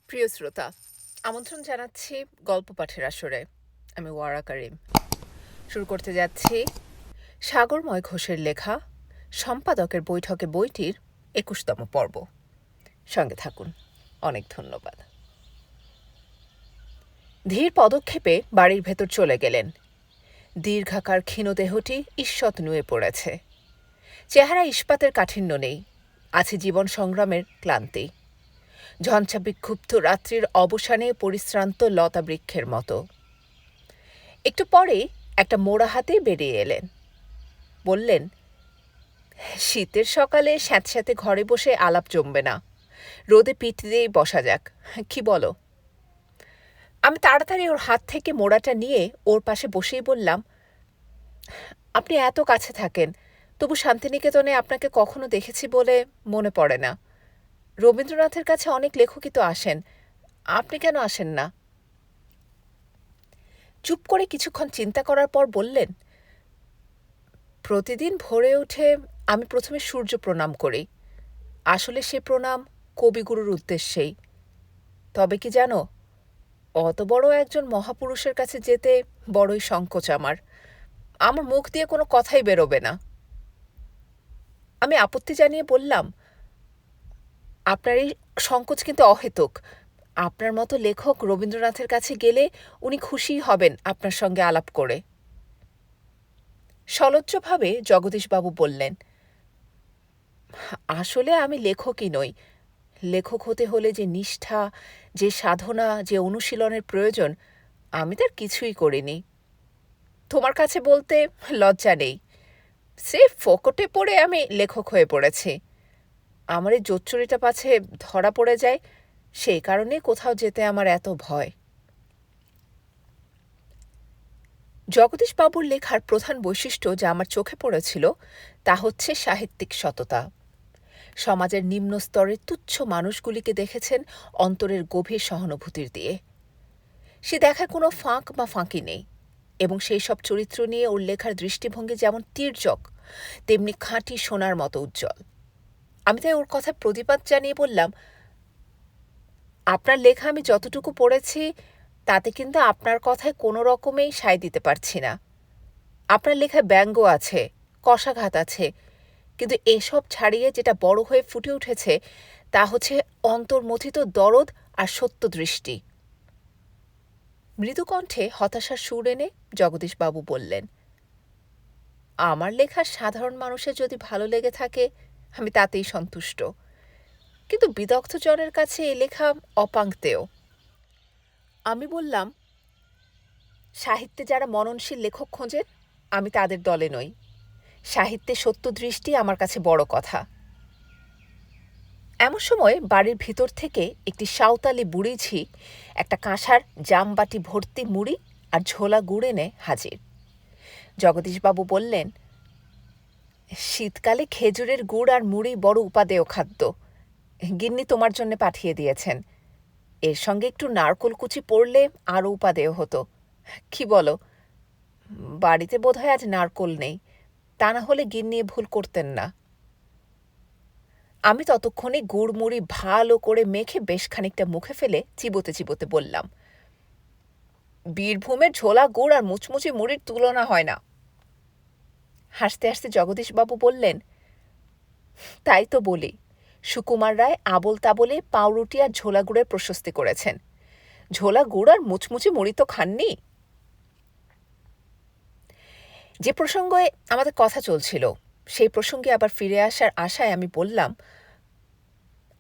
প্রিয় শ্রোতা, আমন্ত্রণ জানাচ্ছি গল্প পাঠের আসরে। আমি ওয়ারা কারিম। শুরু করতে যাচ্ছি সাগরময় ঘোষের লেখা সম্পাদকের বৈঠকে বইটির ২১তম পর্ব। সঙ্গে থাকুন। অনেক ধন্যবাদ। ধীর পদক্ষেপে বাড়ির ভেতর চলে গেলেন। দীর্ঘাকার ক্ষীণদেহটি ঈষৎ নুয়ে পড়েছে। চেহারা ইস্পাতের কাঠিন্য নেই, আছে জীবন সংগ্রামের ক্লান্তি। ঝঞ্ঝা বিক্ষুব্ধ রাত্রির অবসানে পরিশ্রান্ত লতা বৃক্ষের মতো। একটু পরেই একটা মোড়া হাতে বেরিয়ে এলেন। বললেন, শীতের সকালে স্যাঁতস্যাঁতে ঘরে বসে আলাপ জমবে না, রোদে পিঠ দিয়েই বসা যাক, কি বলো? আমি তাড়াতাড়ি ওর হাত থেকে মোড়াটা নিয়ে ওর পাশে বসেই বললাম, আপনি এত কাছে থাকেন, তবু শান্তিনিকেতনে আপনাকে কখনো দেখেছি বলে মনে পড়ে না। রবীন্দ্রনাথের কাছে অনেক লেখকই তো আসেন, আপনি কেন আসেন না? চুপ করে কিছুক্ষণ চিন্তা করার পর বললেন, প্রতিদিন ভোরে উঠে আমি প্রথমে সূর্য প্রণাম করি। আসলে সে প্রণাম কবিগুরুর উদ্দেশ্যেই। তবে কি জানো, অত বড় একজন মহাপুরুষের কাছে যেতে বড়ই সংকোচ আমার। আমার মুখ দিয়ে কোনো কথাই বেরোবে না। আমি আপত্তি জানিয়ে বললাম, আপনার এই সংকোচ কিন্তু অহেতুক। আপনার মতো লেখক রবীন্দ্রনাথের কাছে গেলে উনি খুশিই হবেন আপনার সঙ্গে আলাপ করে। সলজ্জভাবে জগদীশবাবু বললেন, আসলে আমি লেখকই নই। লেখক হতে হলে যে নিষ্ঠা, যে সাধনা, যে অনুশীলনের প্রয়োজন, আমি তার কিছুই করিনি। তোমার কাছে বলতে লজ্জা নেই, সে ফোকটে পড়ে আমি লেখক হয়ে পড়েছি। আমার এই জোচ্চুরিটা পাছে ধরা পড়ে যায়, সেই কারণে কোথাও যেতে আমার এত ভয়। জগদীশবাবুর লেখার প্রধান বৈশিষ্ট্য যা আমার চোখে পড়েছিল তা হচ্ছে সাহিত্যিক সততা। সমাজের নিম্ন স্তরের তুচ্ছ মানুষগুলিকে দেখেছেন অন্তরের গভীর সহানুভূতির দিয়ে। সে দেখায় কোনো ফাঁক বা ফাঁকি নেই, এবং সেই সব চরিত্র নিয়ে ওর লেখার দৃষ্টিভঙ্গি যেমন তীর্যক, তেমনি খাঁটি সোনার মতো উজ্জ্বল। আমি তাই ওর কথায় প্রতিবাদ জানিয়ে বললাম, আপনার লেখা আমি যতটুকু পড়েছি তাতে কিন্তু আপনার কথায় কোনো রকমেই সায় দিতে পারছি না। আপনার লেখায় ব্যঙ্গ আছে, কষাঘাত আছে, কিন্তু এসব ছাড়িয়ে যেটা বড় হয়ে ফুটে উঠেছে তা হচ্ছে অন্তর্মথিত দরদ আর সত্য দৃষ্টি। মৃদুকণ্ঠে হতাশার সুর এনে জগদীশবাবু বললেন, আমার লেখা সাধারণ মানুষের যদি ভালো লেগে থাকে আমি তাতেই সন্তুষ্ট, কিন্তু বিদগ্ধজনের কাছে এ লেখা অপাঙ্ক্তেয়। আমি বললাম, সাহিত্যে যারা মননশীল লেখক খোঁজেন আমি তাদের দলে নই। সাহিত্যে সত্য দৃষ্টি আমার কাছে বড় কথা। এমন সময় বাড়ির ভিতর থেকে একটি সাঁওতালি বুড়ি ঝি একটা কাঁসার জামবাটি ভর্তি মুড়ি আর ঝোলা গুড় এনে হাজির। জগদীশবাবু বললেন, শীতকালে খেজুরের গুড় আর মুড়ি বড় উপাদেয় খাদ্য। গিন্নি তোমার জন্য পাঠিয়ে দিয়েছেন। এর সঙ্গে একটু নারকোল কুচি পড়লে আরও উপাদেয় হতো, কি বলো? বাড়িতে বোধহয় আজ নারকোল নেই, তা না হলে গিন্নি ভুল করতেন না। আমি ততক্ষণে গুড় মুড়ি ভালো করে মেখে বেশ খানিকটা মুখে ফেলে চিবোতে চিবোতে বললাম, বীরভূমের ঝোলা গুড় আর মুচমুচে মুড়ির তুলনা হয় না। হাসতে হাসতে জগদীশবাবু বললেন, তাই তো বলি, সুকুমার রায় আবোল তাবোলে পাউরুটি আর ঝোলা গুড়ের প্রশস্তি করেছেন। ঝোলা গুড় আর মুচমুচে মুড়ি তো খাননি। যে প্রসঙ্গে আমাদের কথা চলছিল সেই প্রসঙ্গে আবার ফিরে আসার আশায় আমি বললাম,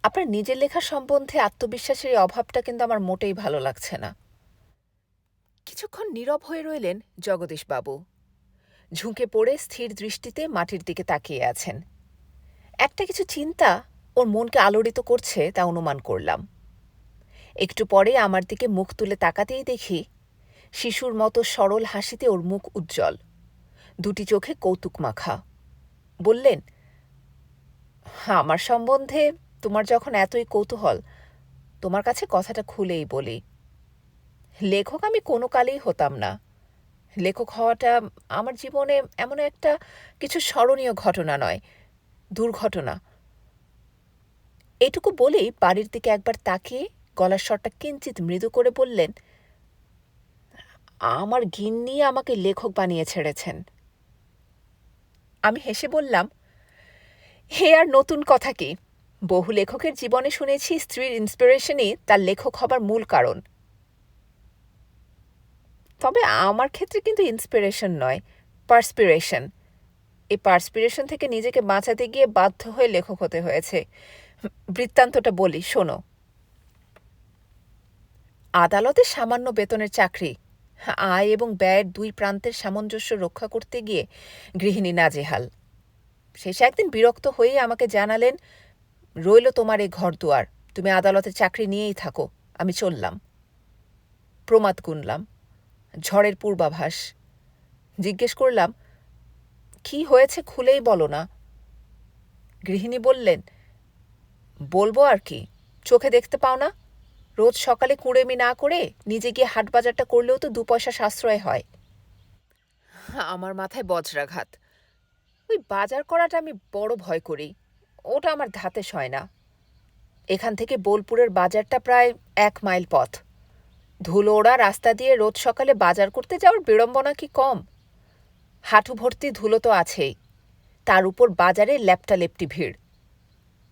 আপনার নিজের লেখা সম্বন্ধে আত্মবিশ্বাসের এই অভাবটা কিন্তু আমার মোটেই ভালো লাগছে না। কিছুক্ষণ নীরব হয়ে রইলেন জগদীশবাবু। ঝুঁকে পড়ে স্থির দৃষ্টিতে মাটির দিকে তাকিয়ে আছেন। একটা কিছু চিন্তা ওর মনকে আলোড়িত করছে তা অনুমান করলাম। একটু পরে আমার দিকে মুখ তুলে তাকাতেই দেখি শিশুর মতো সরল হাসিতে ওর মুখ উজ্জ্বল, দুটি চোখে কৌতুক মাখা। বললেন, আমার সম্বন্ধে তোমার যখন এতই কৌতূহল, তোমার কাছে কথাটা খুলেই বলি। লেখক আমি কোনো কালেই হতাম না। লেখক হওয়াটা আমার জীবনে এমন একটা কিছু স্মরণীয় ঘটনা নয়, দুর্ঘটনা। এটুকু বলেই বাড়ির দিকে একবার তাকিয়ে গলার স্বরটা কিঞ্চিৎ মৃদু করে বললেন, আমার গিন্নি আমাকে লেখক বানিয়ে ছেড়েছেন। আমি হেসে বললাম, হে আর নতুন কথা কি, বহু লেখকের জীবনে শুনেছি স্ত্রীর ইন্সপিরেশনই তার লেখক হবার মূল কারণ। তবে আমার ক্ষেত্রে কিন্তু ইন্সপিরেশন নয়, পার্সপিরেশন। এই পার্সপিরেশন থেকে নিজেকে বাঁচাতে গিয়ে বাধ্য হয়ে লেখক হতে হয়েছে। বৃত্তান্তটা বলি, শোনো। আদালতে সামান্য বেতনের চাকরি, আয় এবং ব্যয়ের দুই প্রান্তের সামঞ্জস্য রক্ষা করতে গিয়ে গৃহিণী নাজেহাল। শেষে একদিন বিরক্ত হয়েই আমাকে জানালেন, রইল তোমার এই ঘরদুয়ার, তুমি আদালতে চাকরি নিয়েই থাকো, আমি চললাম। প্রমাদ গুনলাম, ঝড়ের পূর্বাভাস। জিজ্ঞেস করলাম, কি হয়েছে খুলেই বলো না। গৃহিণী বললেন, বলবো আর কি, চোখে দেখতে পাও না? রোজ সকালে কুঁড়েমি না করে নিজে গিয়ে হাট বাজারটা করলেও তো 2 পয়সা সাশ্রয় হয়। আমার মাথায় বজ্রাঘাত। ওই বাজার করাটা আমি বড় ভয় করি, ওটা আমার ধাতে সয় না। এখান থেকে বোলপুরের বাজারটা প্রায় 1 মাইল পথ। ধুলো ওড়া রাস্তা দিয়ে রোজ সকালে বাজার করতে যাওয়ার বিড়ম্বনা কি কম? হাঁটু ভর্তি ধুলো তো আছেই, তার উপর বাজারে লেপটালেপটি ভিড়।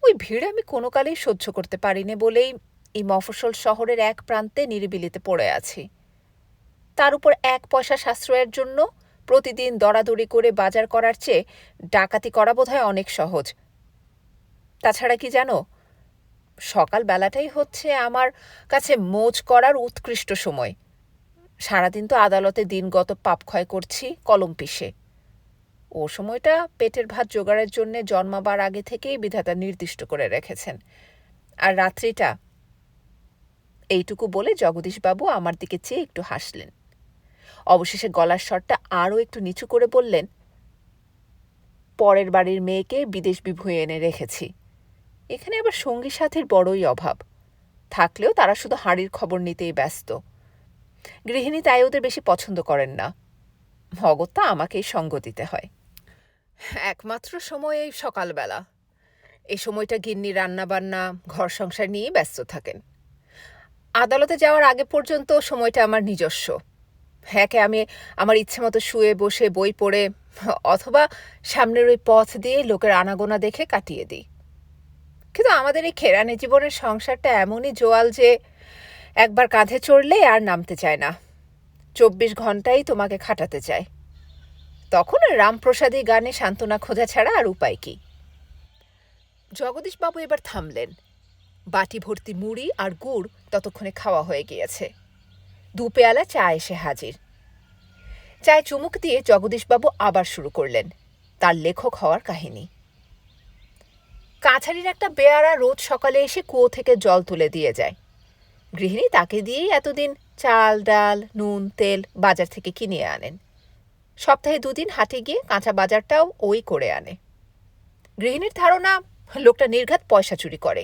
ওই ভিড় আমি কোনো কালেই সহ্য করতে পারিনি বলেই এই মফস্বল শহরের এক প্রান্তে নিরিবিলিতে পড়ে আছি। তার উপর 1 পয়সা সাশ্রয়ের জন্য প্রতিদিন দরাদরি করে বাজার করার চেয়ে ডাকাতি করা বোধহয় অনেক সহজ। তাছাড়া কি জানো, সকালবেলাটাই হচ্ছে আমার কাছে মোজ করার উৎকৃষ্ট সময়। সারাদিন তো আদালতে দিনগত পাপক্ষয় করছি কলম পিষে। ও সময়টা পেটের ভাত জোগাড়ের জন্যে জন্মাবার আগে থেকেই বিধাতা নির্দিষ্ট করে রেখেছেন। আর রাত্রিটা, এইটুকু বলে জগদীশবাবু আমার দিকে চেয়ে একটু হাসলেন। অবশেষে গলার স্বরটা আরও একটু নিচু করে বললেন, পরের বাড়ির মেয়েকে বিদেশ বিভুঁইয়ে এনে রেখেছি। এখানে আবার সঙ্গী সাথীর বড়ই অভাব, থাকলেও তারা শুধু হাঁড়ির খবর নিতেই ব্যস্ত। গৃহিণী তাই ওদের বেশি পছন্দ করেন না, অগত্যা আমাকেই সঙ্গ দিতে হয়। একমাত্র সময় এই সকালবেলা। এই সময়টা গিন্নি রান্নাবান্না, ঘর সংসার নিয়েই ব্যস্ত থাকেন। আদালতে যাওয়ার আগে পর্যন্ত সময়টা আমার নিজস্ব। হ্যাঁকে আমি আমার ইচ্ছে মতো শুয়ে বসে বই পড়ে অথবা সামনের ওই পথ দিয়ে লোকের আনাগোনা দেখে কাটিয়ে দিই। কিন্তু আমাদের এই খেরানি জীবনের সংসারটা এমনই জোয়াল যে একবার কাঁধে চড়লে আর নামতে চায় না। 24 ঘন্টাই তোমাকে খাটাতে চায়। তখন রামপ্রসাদী গানে সান্ত্বনা খোঁজা ছাড়া আর উপায় কি? জগদীশবাবু এবার থামলেন। বাটি ভর্তি মুড়ি আর গুড় ততক্ষণে খাওয়া হয়ে গিয়েছে। 2 পেয়ালা চা এসে হাজির। চায়ে চুমুক দিয়ে জগদীশবাবু আবার শুরু করলেন তার লেখক হওয়ার কাহিনী। কাছারির একটা বেয়ারা রোজ সকালে এসে কুয়ো থেকে জল তুলে দিয়ে যায়। গৃহিণী তাকে দিয়েই এতদিন চাল ডাল নুন তেল বাজার থেকে কিনে আনেন। সপ্তাহে 2 দিন হাটে গিয়ে কাঁচা বাজারটাও ওই করে আনে। গৃহিণীর ধারণা, লোকটা নির্ঘাত পয়সা চুরি করে।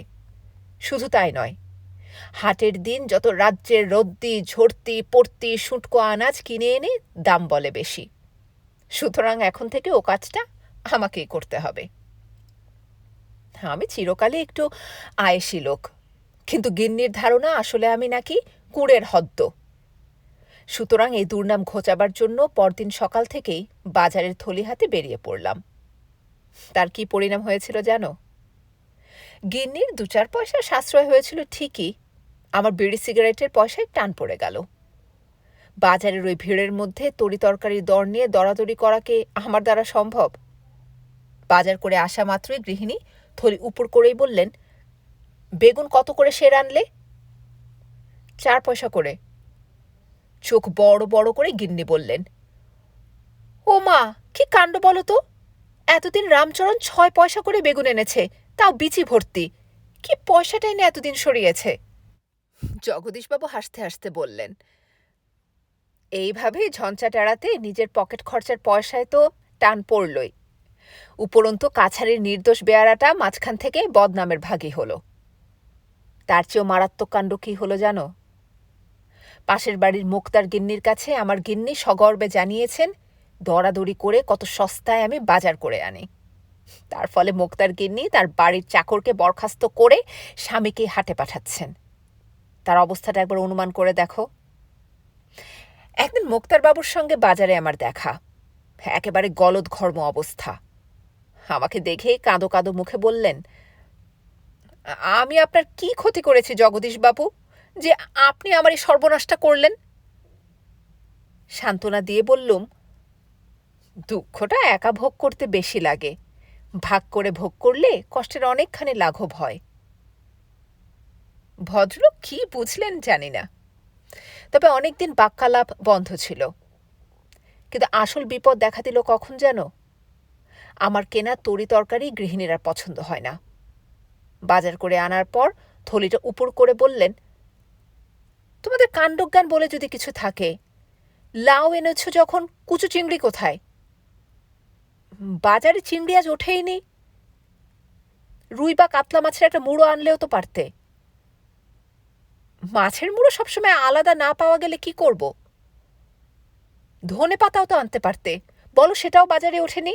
শুধু তাই নয়, হাটের দিন যত রাজ্যের রদ্দি ঝর্তি পড়তি শুঁটকো আনাজ কিনে এনে দাম বলে বেশি। সুতরাং এখন থেকে ও কাজটা আমাকেই করতে হবে। আমি চিরকালে একটু আয়েসি লোক, কিন্তু গিন্নির ধারণা আসলে আমি নাকি কুঁড়ের হদ্দ। সুতরাং এই দুর্নাম ঘোচাবার জন্য পরদিন সকাল থেকেই বাজারের থলি হাতে বেরিয়ে পড়লাম। তার কি পরিণাম হয়েছিল জানো? গিন্নির 2-4 পয়সা সাশ্রয় হয়েছিল ঠিকই, আমার বিড়ি সিগারেটের পয়সায় টান পড়ে গেল। বাজারের ওই ভিড়ের মধ্যে তরিতরকারির দর নিয়ে দরাদরি করা কি আমার দ্বারা সম্ভব? বাজার করে আসা মাত্রই গৃহিণী থলি উপর করেই বললেন, বেগুন কত করে সের আনলে? 4 পয়সা করে। চোখ বড় বড় করে গিন্নি বললেন, ও মা, কি কাণ্ড বলো তো! এতদিন রামচরণ 6 পয়সা করে বেগুন এনেছে, তাও বিচি ভর্তি। কি পয়সাটা এনে এতদিন সরিয়েছে? জগদীশবাবু হাসতে হাসতে বললেন, এইভাবে ঝঞ্ঝাট এড়াতে নিজের পকেট খরচার পয়সায় তো টান পড়লই, উপরন্তু কাছারির নির্দোষ বেয়ারাটা মাঝখান থেকে বদনামের ভাগী হলো। তার চেয়েও মারাত্মক কাণ্ড কি হলো জানো? পাশের বাড়ির মুক্তার গিন্নির কাছে আমার গিন্নি সগর্বে জানিয়েছেন দরাদরি করে কত সস্তায় আমি বাজার করে আনি। তার ফলে মুক্তার গিন্নি তার বাড়ির চাকরকে বরখাস্ত করে স্বামীকে হাটে পাঠাচ্ছেন। তার অবস্থাটা একবার অনুমান করে দেখো। একদিন মোক্তারবাবুর সঙ্গে বাজারে আমার দেখা, একেবারে গলদঘর্ম অবস্থা। আমাকে দেখেই কাঁদো কাঁদো মুখে বললেন, আমি আপনার কি ক্ষতি করেছি জগদীশবাবু, যে আপনি আমার এই সর্বনাশটা করলেন? সান্ত্বনা দিয়ে বললুম, দুঃখটা একা ভোগ করতে বেশি লাগে, ভাগ করে ভোগ করলে কষ্টের অনেকখানি লাঘব হয়। ভদ্রলোক কি বুঝলেন জানি না, তবে অনেকদিন বাক্যালাপ বন্ধ ছিল। কিন্তু আসল বিপদ দেখা দিল কখন যেন। আমার কেনা তরি তরকারি গৃহিণীর আর পছন্দ হয় না। বাজার করে আনার পর থলিটা উপর করে বললেন, তোমাদের কাণ্ডজ্ঞান বলে যদি কিছু থাকে, লাউ এনেছ যখন কুচু চিংড়ি কোথায়? বাজারে চিংড়ি আজ ওঠেইনি। রুই বা কাতলা মাছের একটা মুড়ো আনলেও তো পারতে। মাছের মুড়ো সবসময় আলাদা না পাওয়া গেলে কি করব? ধনে পাতাও তো আনতে পারতে, বলো সেটাও বাজারে ওঠেনি।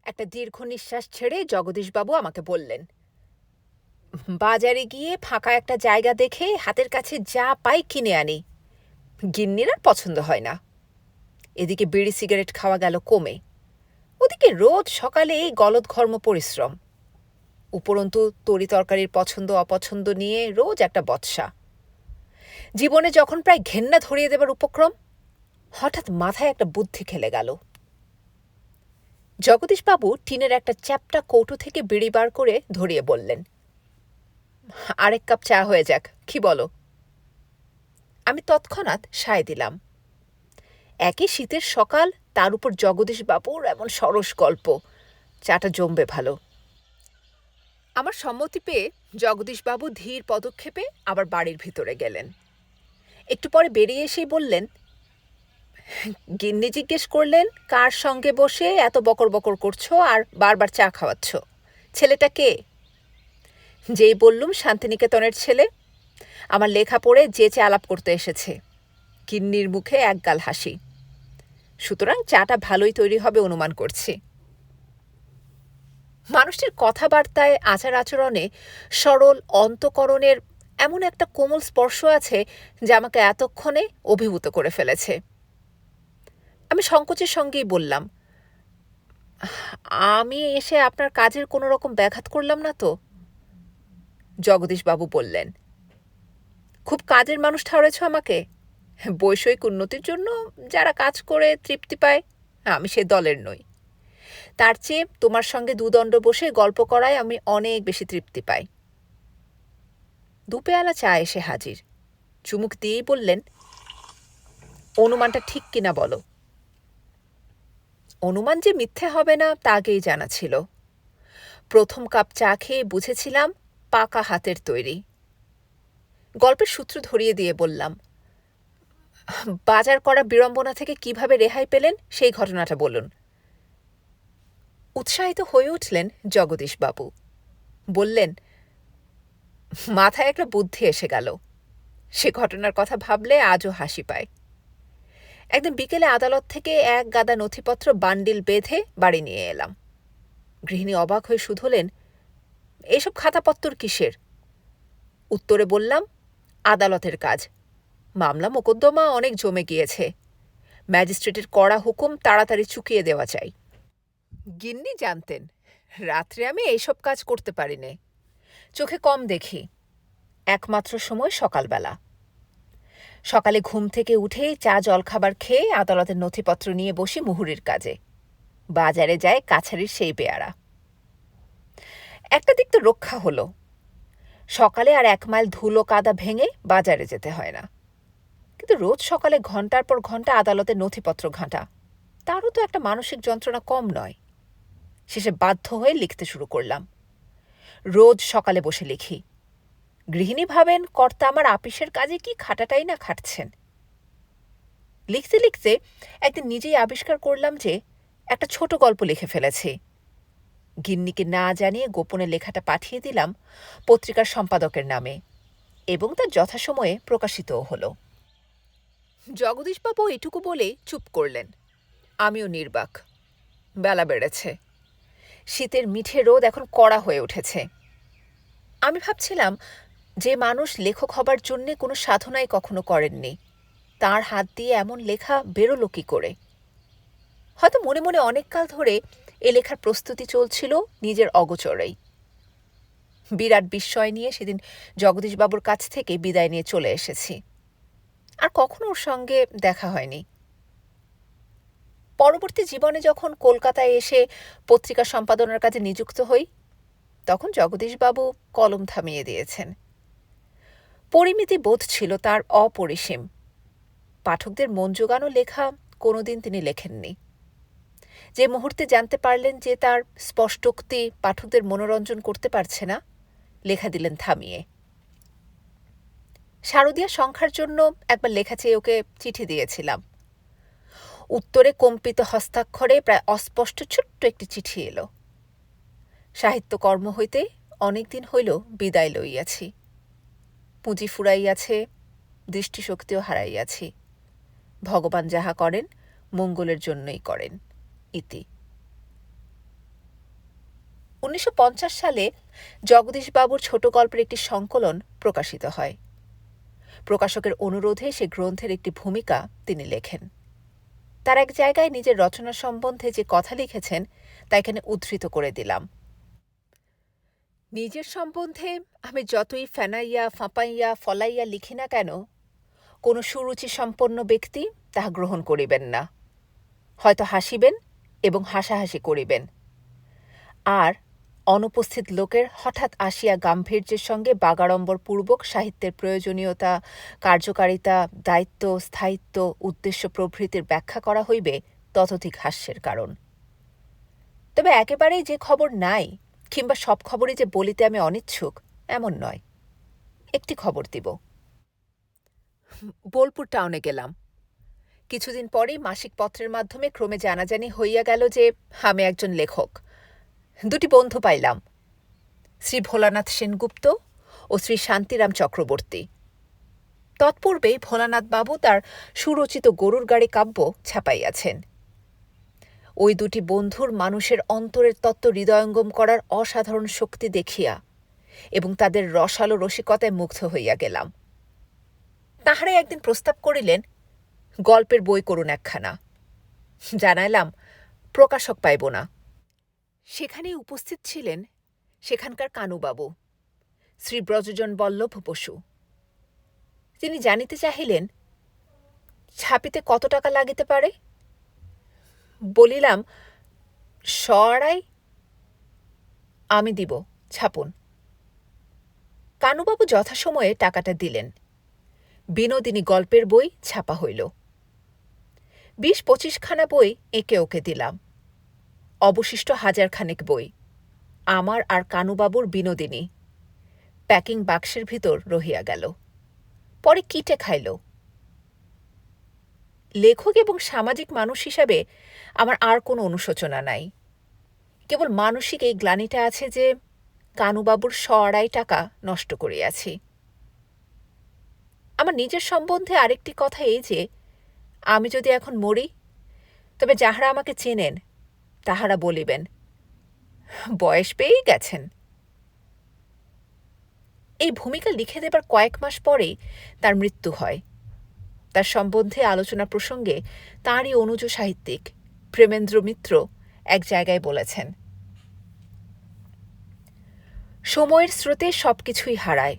একটা দীর্ঘ নিঃশ্বাস ছেড়ে জগদীশবাবু আমাকে বললেন, বাজারে গিয়ে ফাঁকা একটা জায়গা দেখে হাতের কাছে যা পাই কিনে আনি। গিন্নির আর পছন্দ হয় না। এদিকে বিড়ি সিগারেট খাওয়া গেল কমে, ওদিকে রোজ সকালে এই গলদঘর্ম পরিশ্রম, উপরন্তু তরি তরকারির পছন্দ অপছন্দ নিয়ে রোজ একটা বচসা। জীবনে যখন প্রায় ঘেন্না ধরিয়ে দেবার উপক্রম, হঠাৎ মাথায় একটা বুদ্ধি খেলে গেল। জগদীশবাবু টিনের একটা চ্যাপ্টা কৌটো থেকে বিড়ি বার করে ধরিয়ে বললেন, আরেক কাপ চা হয়ে যাক, কি বলো? আমি তৎক্ষণাৎ সায় দিলাম। একই শীতের সকাল, তার উপর জগদীশবাবুর এমন সরস গল্প, চাটা জমবে ভালো। আমার সম্মতি পেয়ে জগদীশবাবু ধীর পদক্ষেপে আবার বাড়ির ভিতরে গেলেন। একটু পরে বেরিয়ে এসেই বললেন, গিন্নি জিজ্ঞেস করলেন কার সঙ্গে বসে এত বকর বকর করছো আর বারবার চা খাওয়াচ্ছ, ছেলেটা কে? যেই বললুম শান্তিনিকেতনের ছেলে, আমার লেখা পড়ে যেচে আলাপ করতে এসেছে। গিন্নির মুখে একগাল হাসি। সুতরাং চাটা ভালোই তৈরি হবে অনুমান করছি। মানুষটির কথাবার্তায়, আচার আচরণে সরল অন্তঃকরণের এমন একটা কোমল স্পর্শ আছে যা আমাকে এতক্ষণে অভিভূত করে ফেলেছে। আমি সংকোচের সঙ্গেই বললাম, আমি এসে আপনার কাজের কোনো রকম ব্যাঘাত করলাম না তো? জগদীশবাবু বললেন, খুব কাজের মানুষ ঠাউরেছ আমাকে। বৈষয়িক উন্নতির জন্য যারা কাজ করে তৃপ্তি পায়, আমি সে দলের নই। তার চেয়ে তোমার সঙ্গে দুদণ্ড বসে গল্প করায় আমি অনেক বেশি তৃপ্তি পাই। দুপেয়ালা চা এসে হাজির। চুমুক দিয়েই বললেন, অনুমানটা ঠিক কিনা বলো। অনুমান যে মিথ্যে হবে না তা আগেই জানা ছিল। প্রথম কাপ চা খেয়ে বুঝেছিলাম পাকা হাতের তৈরি। গল্পের সূত্র ধরিয়ে দিয়ে বললাম, বাজার করা বিড়ম্বনা থেকে কিভাবে রেহাই পেলেন সেই ঘটনাটা বলুন। উৎসাহিত হয়ে উঠলেন জগদীশবাবু। বললেন, মাথায় একটা বুদ্ধি এসে গেল। সে ঘটনার কথা ভাবলে আজও হাসি পায়। একদিন বিকেলে আদালত থেকে এক গাদা নথিপত্র বান্ডিল বেঁধে বাড়ি নিয়ে এলাম। গৃহিণী অবাক হয়ে শুধলেন, এসব খাতাপত্তর কিসের? উত্তরে বললাম, আদালতের কাজ। মামলা মোকদ্দমা অনেক জমে গিয়েছে। ম্যাজিস্ট্রেটের কড়া হুকুম তাড়াতাড়ি চুকিয়ে দেওয়া চাই। গিন্নি জানতেন রাত্রে আমি এইসব কাজ করতে পারি নে, চোখে কম দেখি। একমাত্র সময় সকালবেলা। সকালে ঘুম থেকে উঠেই চা জলখাবার খেয়ে আদালতের নথিপত্র নিয়ে বসি মুহুরির কাজে। বাজারে যায় কাছারির সেই পেয়ারা। একটা দিক তো রক্ষা হলো, সকালে আর 1 মাইল ধুলো কাদা ভেঙে বাজারে যেতে হয় না। কিন্তু রোজ সকালে ঘন্টার পর ঘন্টা আদালতের নথিপত্র ঘাঁটা, তারও তো একটা মানসিক যন্ত্রণা কম নয়। শেষে বাধ্য হয়ে লিখতে শুরু করলাম। রোজ সকালে বসে লিখি। গৃহিণী ভাবেন কর্তা আমার আপিসের কাজে কি খাটাটাই না খাটছেন। লিখতে লিখতে একদিন নিজেই আবিষ্কার করলাম যে একটা ছোট গল্প লিখে ফেলেছি। গিন্নিকে না জানিয়ে গোপনে লেখাটা পাঠিয়ে দিলাম পত্রিকার সম্পাদকের নামে, এবং তা যথাসময়ে প্রকাশিতও হল। জগদীশবাবু এটুকু বলে চুপ করলেন। আমিও নির্বাক। বেলা বেড়েছে। শীতের মিঠে রোদ এখন কড়া হয়ে উঠেছে। আমি ভাবছিলাম, যে মানুষ লেখক হবার জন্যে কোনো সাধনাই কখনো করেননি, তার হাত দিয়ে এমন লেখা বেরোলো কী করে? হয়তো মনে মনে অনেক কাল ধরে এ লেখার প্রস্তুতি চলছিল নিজের অগোচরেই। বিরাট বিস্ময় নিয়ে সেদিন জগদীশবাবুর কাছ থেকে বিদায় নিয়ে চলে এসেছি। আর কখনো ওর সঙ্গে দেখা হয়নি। পরবর্তী জীবনে যখন কলকাতায় এসে পত্রিকা সম্পাদনার কাজে নিযুক্ত হই, তখন জগদীশবাবু কলম থামিয়ে দিয়েছেন। পরিমিতি বোধ ছিল তার অপরিসীম। পাঠকদের মন জোগানো লেখা কোনোদিন তিনি লেখেননি। যে মুহূর্তে জানতে পারলেন যে তার স্পষ্টোক্তি পাঠকদের মনোরঞ্জন করতে পারছে না, লেখা দিলেন থামিয়ে। শারদীয়া সংখ্যার জন্য একবার লেখা চেয়ে ওকে চিঠি দিয়েছিলাম। উত্তরে কম্পিত হস্তাক্ষরে প্রায় অস্পষ্ট ছোট্ট একটি চিঠি এলো। সাহিত্যকর্ম হইতে অনেকদিন হইল বিদায় লইয়াছি। পুঁজি ফুরাইয়াছে, দৃষ্টিশক্তিও হারাইয়াছি। ভগবান যাহা করেন মঙ্গলের জন্যই করেন। ইতি। 1950 সালে জগদীশবাবুর ছোট গল্পের একটি সংকলন প্রকাশিত হয়। প্রকাশকের অনুরোধে সে গ্রন্থের একটি ভূমিকা তিনি লেখেন। তার এক জায়গায় নিজের রচনা সম্বন্ধে যে কথা লিখেছেন তা এখানে উদ্ধৃত করে দিলাম। নিজের সম্বন্ধে আমি যতই ফেনাইয়া ফাঁপাইয়া ফলাইয়া লিখি না কেন, কোনো সুরুচি সম্পন্ন ব্যক্তি তাহা গ্রহণ করিবেন না। হয়তো হাসিবেন এবং হাসাহাসি করিবেন, আর অনুপস্থিত লোকের হঠাৎ আসিয়া গাম্ভীর্যের সঙ্গে বাগাড়ম্বরপূর্বক সাহিত্যের প্রয়োজনীয়তা, কার্যকারিতা, দায়িত্ব, স্থায়িত্ব, উদ্দেশ্য প্রভৃতির ব্যাখ্যা করা হইবে ততোধিক হাস্যের কারণ। তবে একেবারেই যে খবর নাই, কিংবা সব খবরই যে বলিতে আমি অনিচ্ছুক, এমন নয়। একটি খবর দিব। বোলপুর টাউনে গেলাম। কিছুদিন পরেই মাসিক পত্রের মাধ্যমে ক্রমে জানাজানি হইয়া গেল যে আমি একজন লেখক। দুটি বন্ধু পাইলাম, শ্রী ভোলানাথ সেনগুপ্ত ও শ্রী শান্তিরাম চক্রবর্তী। তৎপূর্বে ভোলানাথবাবু তার সুরচিত গরুর গাড়ি কাব্য ছাপাইয়াছেন। ওই দুটি বন্ধুর মানুষের অন্তরের তত্ত্ব হৃদয়ঙ্গম করার অসাধারণ শক্তি দেখিয়া এবং তাদের রসালো রসিকতায় মুগ্ধ হইয়া গেলাম। তাহারাই একদিন প্রস্তাব করিলেন, গল্পের বই করুন একখানা। জানাইলাম, প্রকাশক পাইব না। সেখানেই উপস্থিত ছিলেন সেখানকার কানুবাবু, শ্রী ব্রজজন বল্লভ বসু। তিনি জানিতে চাহিলেন, ছাপিতে কত টাকা লাগিতে পারে? বলিলাম, 100-250। আমি দিব, ছাপুন। কানুবাবু যথাসময়ে টাকাটা দিলেন। বিনোদিনী গল্পের বই ছাপা হইল। 20-25 খানা বই একে ওকে দিলাম। অবশিষ্ট 1000 খানেক বই, আমার আর কানুবাবুর বিনোদিনী, প্যাকিং বাক্সের ভিতর রহিয়া গেল। পরে কিটে খাইল। লেখক এবং সামাজিক মানুষ হিসাবে আমার আর কোনো অনুশোচনা নাই। কেবল মানসিক এই গ্লানিটা আছে যে কানুবাবুর 100-250 টাকা নষ্ট করিয়াছি। আমার নিজের সম্বন্ধে আরেকটি কথা এই যে, আমি যদি এখন মরি, তবে যাহারা আমাকে চেনেন তাহারা বলিবেন, বয়স পেয়েই গেছেন। এই ভূমিকা লিখে দেবার কয়েক মাস পরেই তার মৃত্যু হয়। তার সম্বন্ধে আলোচনা প্রসঙ্গে তাঁরই অনুজ সাহিত্যিক প্রেমেন্দ্র মিত্র এক জায়গায় বলেছেন, সময়ের স্রোতে সবকিছুই হারায়,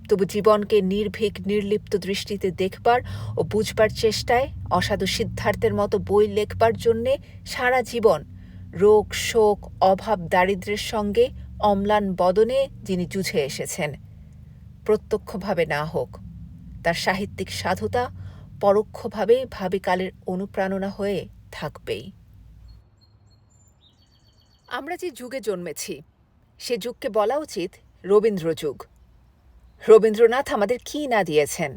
তবু জীবনকে নির্ভীক নির্লিপ্ত দৃষ্টিতে দেখবার ও বুঝবার চেষ্টায় অসাধু সিদ্ধার্থের মতো বই লেখবার জন্যে সারা জীবন রোগ, শোক, অভাব, দারিদ্র্যের সঙ্গে অম্লান বদনে যিনি যুঝে এসেছেন, প্রত্যক্ষভাবে না হোক, তার সাহিত্যিক সাধুতা পরোক্ষভাবে ভাবিকালের অনুপ্রেরণা হয়ে থাকবেই। আমরা যে যুগে জন্মেছি, সে যুগকে বলা উচিত রবীন্দ্র যুগ। রবীন্দ্রনাথ আমাদের কি না দিয়েছেন!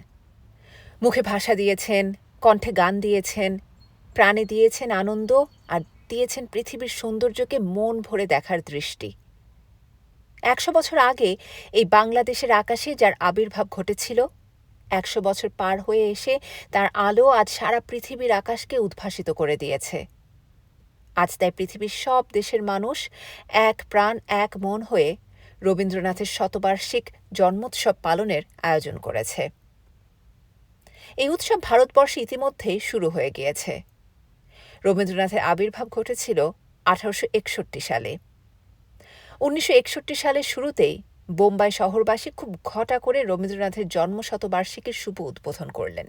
মুখে ভাষা দিয়েছেন, কণ্ঠে গান দিয়েছেন, প্রাণে দিয়েছেন আনন্দ, আর দিয়েছেন পৃথিবীর সৌন্দর্যকে মন ভরে দেখার দৃষ্টি। 100 বছর আগে এই বাংলাদেশের আকাশে যার আবির্ভাব ঘটেছিল, 100 বছর পার হয়ে এসে তার আলো আজ সারা পৃথিবীর আকাশকে উদ্ভাসিত করে দিয়েছে। আজ তাই পৃথিবীর সব দেশের মানুষ এক প্রাণ এক মন হয়ে রবীন্দ্রনাথের শতবার্ষিক জন্মোৎসব পালনের আয়োজন করেছে। এই উৎসব ভারতবর্ষে ইতিমধ্যেই শুরু হয়ে গিয়েছে। রবীন্দ্রনাথের আবির্ভাব ঘটেছিল 1861 সালে। 1961 সালের শুরুতেই বোম্বাই শহরবাসী খুব ঘটা করে রবীন্দ্রনাথের জন্মশতবার্ষিকীর শুভ উদ্বোধন করলেন।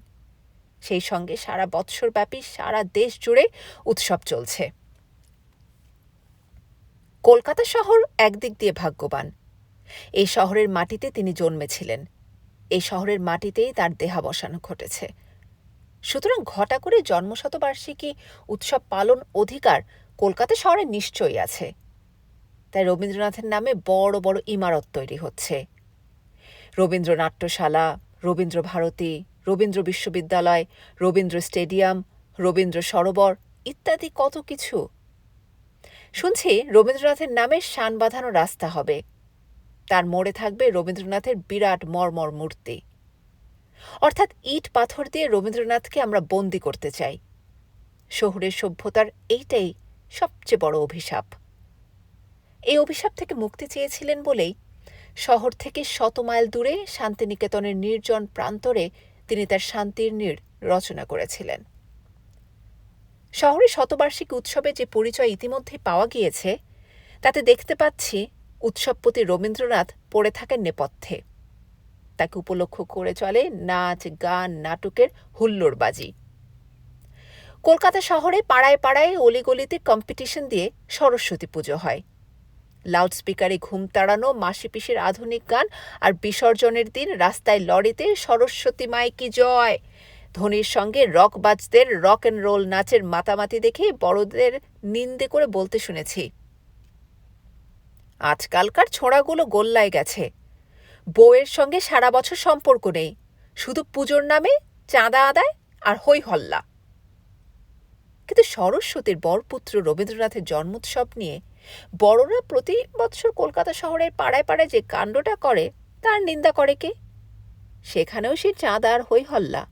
সেই সঙ্গে সারা বৎসরব্যাপী সারা দেশ জুড়ে উৎসব চলছে। কলকাতা শহর একদিক দিয়ে ভাগ্যবান। এই শহরের মাটিতে তিনি জন্মেছিলেন, এই শহরের মাটিতেই তার দেহাবসান ঘটেছে। সুতরাং ঘটা করে জন্মশতবার্ষিকী উৎসব পালন অধিকার কলকাতা শহরে নিশ্চয়ই আছে। তাই রবীন্দ্রনাথের নামে বড় বড় ইমারত তৈরি হচ্ছে। রবীন্দ্র নাট্যশালা, রবীন্দ্র ভারতী, রবীন্দ্র বিশ্ববিদ্যালয়, রবীন্দ্র স্টেডিয়াম, রবীন্দ্র সরোবর ইত্যাদি কত কিছু। শুনছি রবীন্দ্রনাথের নামে শান বাঁধানো রাস্তা হবে, তার মোড়ে থাকবে রবীন্দ্রনাথের বিরাট মর্মর মূর্তি। অর্থাৎ ইট পাথর দিয়ে রবীন্দ্রনাথকে আমরা বন্দী করতে চাই। শহুরের সভ্যতার এইটাই সবচেয়ে বড় অভিশাপ। এই অভিশাপ থেকে মুক্তি চেয়েছিলেন বলেই শহর থেকে 100 মাইল দূরে শান্তিনিকেতনের নির্জন প্রান্তরে তিনি তার শান্তির নীড় রচনা করেছিলেন। শহরে শতবার্ষিকী উৎসবে যে পরিচয় ইতিমধ্যে পাওয়া গিয়েছে, তাতে দেখতে পাচ্ছি উৎসবপতি রবীন্দ্রনাথ পড়ে থাকেন নেপথ্যে। তাকে উপলক্ষ করে চলে নাচ, গান, নাটকের হুল্লোড়বাজি। কলকাতা শহরে পাড়ায় পাড়ায় অলিগলিতে কম্পিটিশন দিয়ে সরস্বতী পুজো হয়। লাউডস্পিকারে ঘুম তাড়ানো মাসি পিসির আধুনিক গান, আর বিসর্জনের দিন রাস্তায় লরিতে সরস্বতী মাই কি জয় ধ্বনির সঙ্গে রকবাজদের রক অ্যান্ড রোল নাচের মাতামাতি দেখে বড়দের নিন্দে করে বলতে শুনেছি, আজকালকার ছোঁড়াগুলো গোল্লায় গেছে, বউয়ের সঙ্গে সারা বছর সম্পর্ক নেই, শুধু পুজোর নামে চাঁদা আদায় আর হই হল্লা। কিন্তু সরস্বতীর বরপুত্র রবীন্দ্রনাথের জন্মোৎসব নিয়ে বড়রা প্রতি বৎসর কলকাতা শহরের পাড়ায় পাড়ায় যে কাণ্ডটা করে তার নিন্দা করে কে? সেখানেও সে চাঁদা আর হই হল্লা।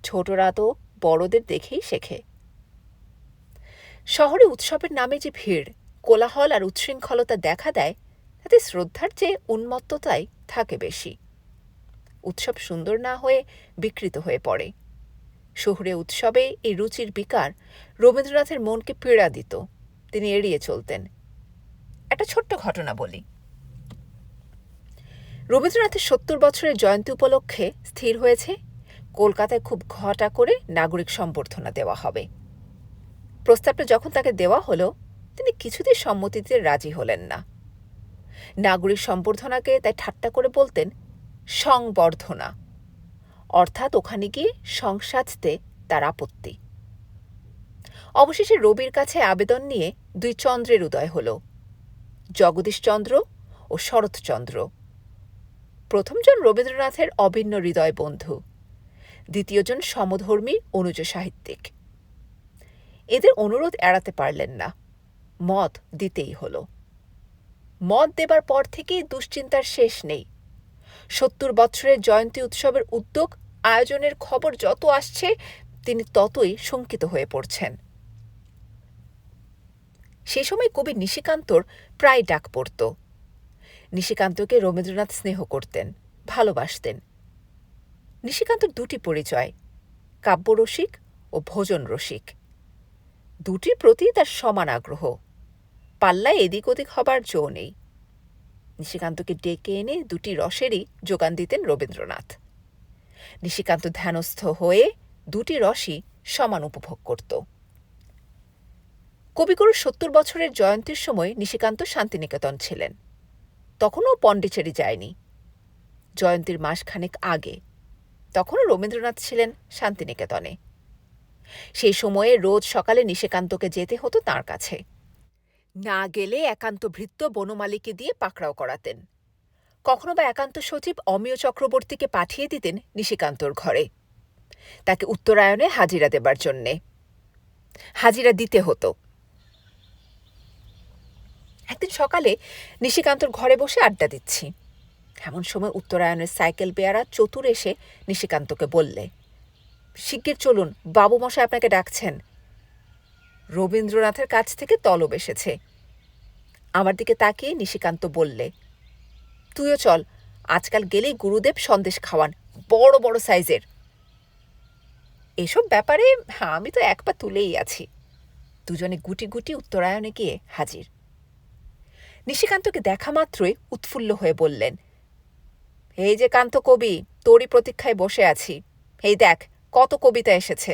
ছোটরা তো বড়দের দেখেই শেখে। শহরে উৎসবের নামে যে ভিড়, কোলাহল আর উচ্ছৃঙ্খলতা দেখা দেয়, তাতে শ্রদ্ধার চেয়ে উন্মত্ততাই থাকে বেশি। উৎসব সুন্দর না হয়ে বিকৃত হয়ে পড়ে। শহুরে উৎসবে এই রুচির বিকার রবীন্দ্রনাথের মনকে পীড়া দিত, তিনি এড়িয়ে চলতেন। একটা ছোট্ট ঘটনা বলি। রবীন্দ্রনাথের 70 বছরের জয়ন্তী উপলক্ষে স্থির হয়েছে কলকাতায় খুব ঘটা করে নাগরিক সম্বর্ধনা দেওয়া হবে। প্রস্তাবটা যখন তাকে দেওয়া হলো, তিনি কিছুতেই সম্মতিতে রাজি হলেন না। নাগরিক সম্বর্ধনাকে তাই ঠাট্টা করে বলতেন সংবর্ধনা, অর্থাৎ ওখানে গিয়ে সংসাজতে তার আপত্তি। অবশেষে রবির কাছে আবেদন নিয়ে 2 চন্দ্রের উদয় হল, জগদীশচন্দ্র ও শরৎচন্দ্র। প্রথমজন রবীন্দ্রনাথের অভিন্ন হৃদয় বন্ধু, দ্বিতীয়জন সমধর্মী অনুজ সাহিত্যিক। এদের অনুরোধ এড়াতে পারলেন না, মত দিতেই হল। মত দেবার পর থেকেই দুশ্চিন্তার শেষ নেই। 70 বছরের জয়ন্তী উৎসবের উদ্যোগ আয়োজনের খবর যত আসছে, তিনি ততই শঙ্কিত হয়ে পড়ছেন। সে সময় কবি নিশিকান্তর প্রায় ডাক পড়ত। নিশিকান্তকে রবীন্দ্রনাথ স্নেহ করতেন, ভালোবাসতেন। নিশিকান্তর 2টি পরিচয়, কাব্যরসিক ও ভোজন রসিক। দুটির প্রতি তার সমান আগ্রহ, পাল্লায় এদিক ওদিক হবার জো নেই। নিশিকান্তকে ডেকে এনে 2টি রসেরই যোগান দিতেন রবীন্দ্রনাথ। নিশিকান্ত ধ্যানস্থ হয়ে 2টি রসই সমান উপভোগ করত। কবিগুরুর 70 বছরের জয়ন্তীর সময় নিশিকান্ত শান্তিনিকেতন ছিলেন। তখনও পণ্ডিচেরি যায়নি। জয়ন্তীর মাসখানেক আগে, তখনও রবীন্দ্রনাথ ছিলেন শান্তিনিকেতনে। সেই সময়ে রোজ সকালে নিশিকান্তকে যেতে হতো তাঁর কাছে। না গেলে একান্ত ভৃত্য বনমালীকে দিয়ে পাকড়াও করাতেন। কখনো বা একান্ত সচিব অমিয় চক্রবর্তীকে পাঠিয়ে দিতেন নিশিকান্তর ঘরে, তাকে উত্তরায়ণে হাজিরা দেবার জন্যে। হাজিরা দিতে হতো। একদিন সকালে নিশিকান্তর ঘরে বসে আড্ডা দিচ্ছি, এমন সময় উত্তরায়ণের সাইকেল বেয়ারা চতুর এসে নিশিকান্তকে বললে, শিগগির চলুন, বাবুমশাই আপনাকে ডাকছেন। রবীন্দ্রনাথের কাছ থেকে তলব এসেছে। আমার দিকে তাকিয়ে নিশিকান্ত বললে, তুইও চল, আজকাল গেলেই গুরুদেব সন্দেশ খাওয়ান, বড় বড় সাইজের। এসব ব্যাপারে আমি তো এক পা তুলেই আছি। দুজনে গুটি গুটি উত্তরায়ণে গিয়ে হাজির। নিশিকান্তকে দেখা মাত্রই উৎফুল্ল হয়ে বললেন, এই যে কান্ত কবি, তোরই প্রতীক্ষায় বসে আছি। এই দেখ, কত কবিতা এসেছে।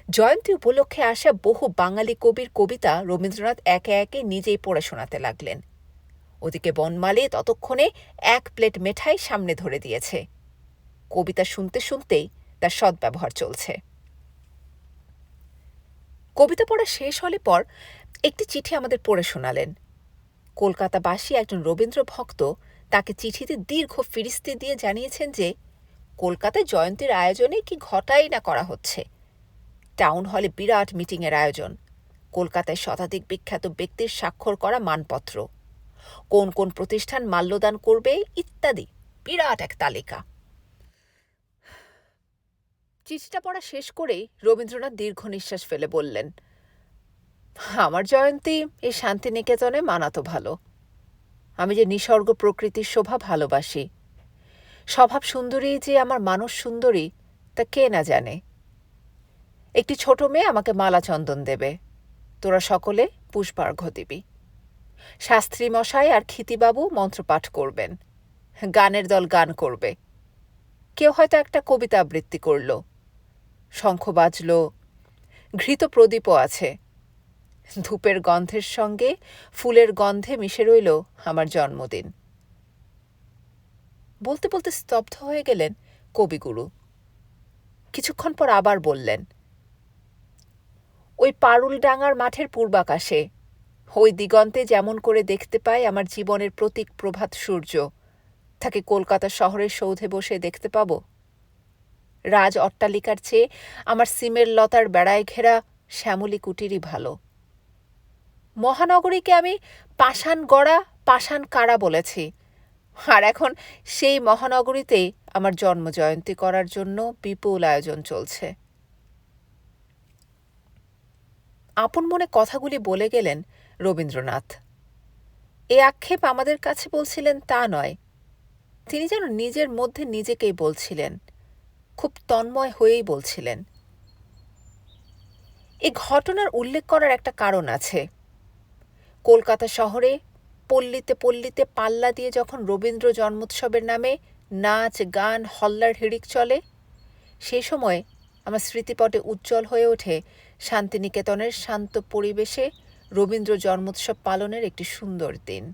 জয়ন্তী উপলক্ষে আসা বহু বাঙালি কবির কবিতা রবীন্দ্রনাথ একে একে নিজেই পড়ে শোনাতে লাগলেন। ওদিকে বনমালী ততক্ষণে 1 প্লেট মেঠাই সামনে ধরে দিয়েছে। কবিতা শুনতে শুনতেই তার সদ্ব্যবহার চলছে। কবিতা পড়া শেষ হলে পর একটি চিঠি আমাদের পড়ে শোনালেন। কলকাতাবাসী একজন রবীন্দ্র ভক্ত তাকে চিঠিতে দীর্ঘ ফিরিস্তি দিয়ে জানিয়েছেন যে কলকাতায় জয়ন্তীর আয়োজনে কি ঘটাই না করা হচ্ছে। টাউন হলে বিরাট মিটিংয়ের আয়োজন, কলকাতায় শতাধিক বিখ্যাত ব্যক্তির স্বাক্ষর করা মানপত্র, কোন কোন প্রতিষ্ঠান মাল্যদান করবে ইত্যাদি বিরাট এক তালিকা। চিঠিটা পড়া শেষ করেই রবীন্দ্রনাথ দীর্ঘ নিঃশ্বাস ফেলে বললেন, আমার জয়ন্তী এই শান্তিনিকেতনে মানাতো ভালো। আমি যে নিসর্গ প্রকৃতির শোভা ভালোবাসি, স্বভাব সুন্দরী যে আমার মানস সুন্দরী তা কে না জানে। একটি ছোট মেয়ে আমাকে মালা চন্দন দেবে, তোরা সকলে পুষ্পার্ঘ্য দিবি। শাস্ত্রী মশাই আর ক্ষিতিবাবু মন্ত্রপাঠ করবেন, গানের দল গান করবে, কেউ হয়তো একটা কবিতা আবৃত্তি করল, শঙ্খ বাজল, ঘৃত প্রদীপও আছে। ধূপের গন্ধের সঙ্গে ফুলের গন্ধে মিশে রইল আমার জন্মদিন। বলতে বলতে স্তব্ধ হয়ে গেলেন কবিগুরু। কিছুক্ষণ পর আবার বললেন, ওই পারুলডাঙ্গার মাঠের পূর্বাকাশে, ওই দিগন্তে যেমন করে দেখতে পাই আমার জীবনের প্রতীক প্রভাত সূর্য, তাকে কলকাতা শহরের সৌধে বসে দেখতে পাব। রাজ অট্টালিকার চেয়ে আমার সিমের লতার বেড়ায় ঘেরা শ্যামলী কুটিরই ভালো। মহানগরীকে আমি পাষাণ গড়া পাষাণ কারা বলেছি, আর এখন সেই মহানগরীতেই আমার জন্মজয়ন্তী করার জন্য বিপুল আয়োজন চলছে। আপন মনে কথাগুলি বলে গেলেন রবীন্দ্রনাথ। এ আক্ষেপ আমাদের কাছে বলছিলেন তা নয়, তিনি যেন নিজের মধ্যে নিজেকেই বলছিলেন, খুব তন্ময় হয়েই বলছিলেন। এই ঘটনার উল্লেখ করার একটা কারণ আছে। কলকাতা শহরে পল্লীতে পল্লীতে পাল্লা দিয়ে যখন রবীন্দ্র জন্মোৎসবের নামে নাচ গান হল্লার হিড়িক চলে, সেই সময় আমার স্মৃতিপটে উজ্জ্বল হয়ে ওঠে শান্তিনিকেতনের শান্ত পরিবেশে রবীন্দ্র জন্মোৎসব পালনের একটি সুন্দর দিন।